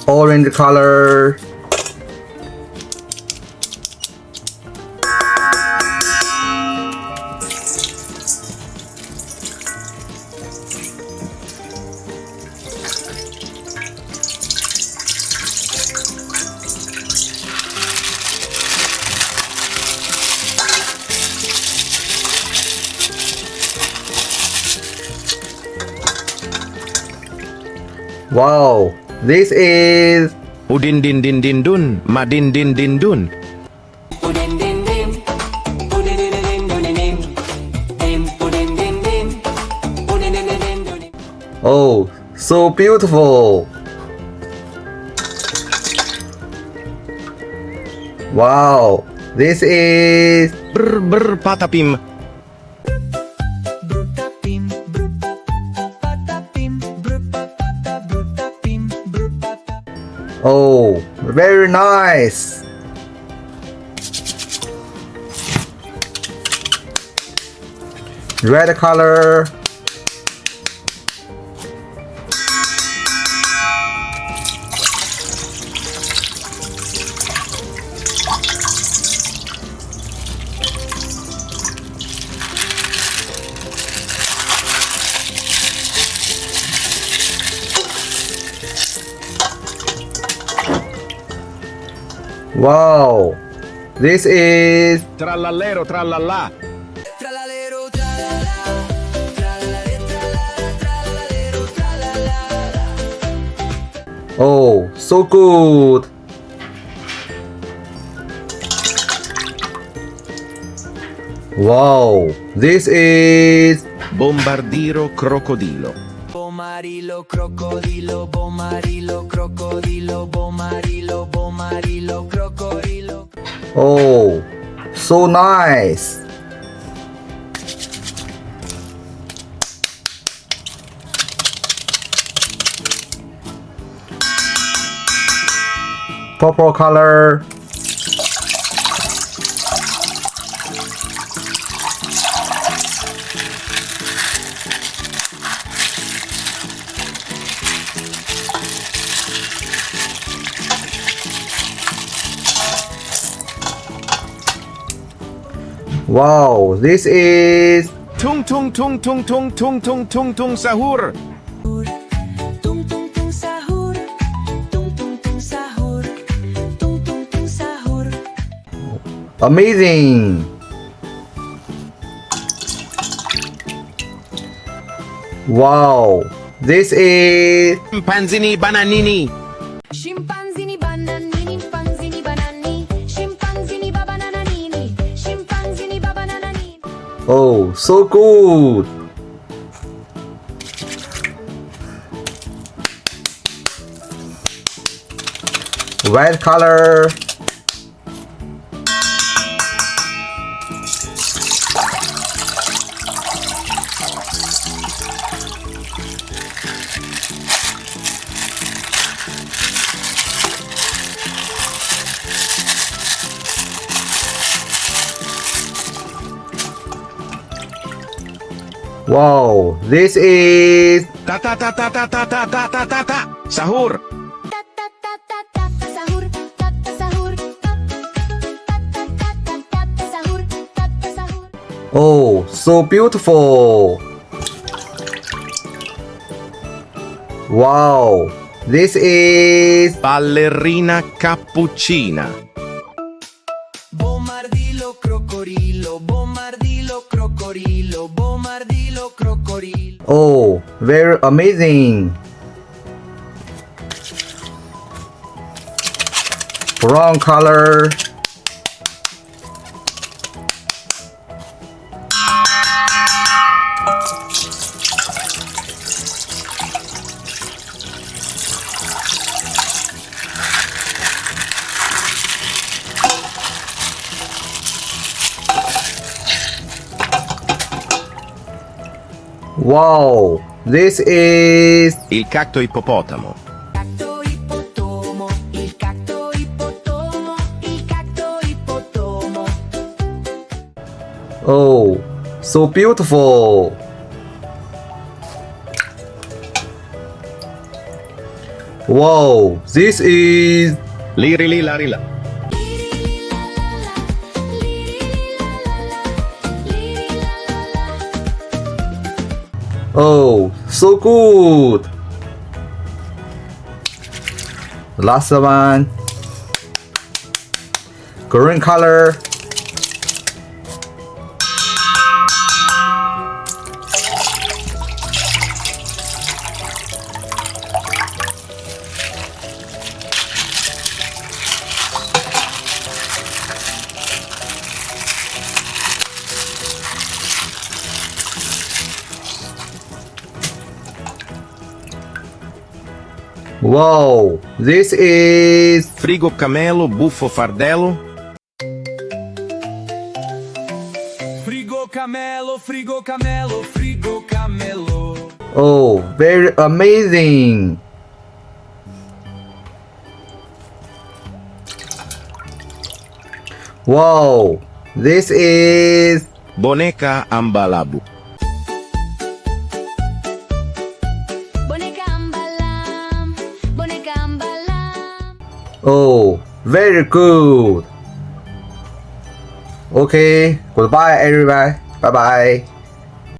orange color. Wow, this is Udin din din din dun, madin din din dun. oh, so beautiful. Wow, this is Brr Brr Patapim. oh, very nice. Red color. Wow, this is Tralalero, tralala. Tralalero, tralala, tralalero, tralalero, tralala. oh, so good. Wow, this is Boomardillo, crocodilo. Boomardillo, crocodilo, boomardillo, crocodilo, boomardillo, boomardillo, crocodilo. oh, so nice. Purple color. Wow, this is Tung Tung Tung Tung Tung Tung Tung Tung Tung Sahur. Tung tung tung sahur, tung tung tung sahur, tung tung tung sahur. amazing. Wow, this is Chimpanzini, Bananini. Shimpanzini bananini, panzini banani, Shimpanzini babananini, Shimpanzini babananini. oh, so good. Red color. Wow, this is Ta ta ta ta ta ta ta ta ta ta ta. Sahur. Ta ta ta ta ta ta sahur, ta ta sahur, ta ta ta ta ta sahur, ta ta sahur. oh, so beautiful. Wow, this is Ballerina Cappuccina. Boomardillo, crocodilo, boomardillo, crocodilo, boomardillo, crocodilo. oh, very amazing. Brown color. Wow, this is Il cacto ippopotamo. Cacto ipotomo, il cacto ipotomo, il cacto ipotomo. oh, so beautiful. Wow, this is Lirili, Larila. oh so good. Last one. Green color. Wow, this is Frigo, Camelo, Buffo, Fardello. Frigo Camelo, Frigo Camelo, Frigo Camelo. oh very amazing. Wow, this is Boneca, Ambalabu. Boneca ambalam, boneca ambalam. oh very good. Okay, goodbye everybody. Bye bye.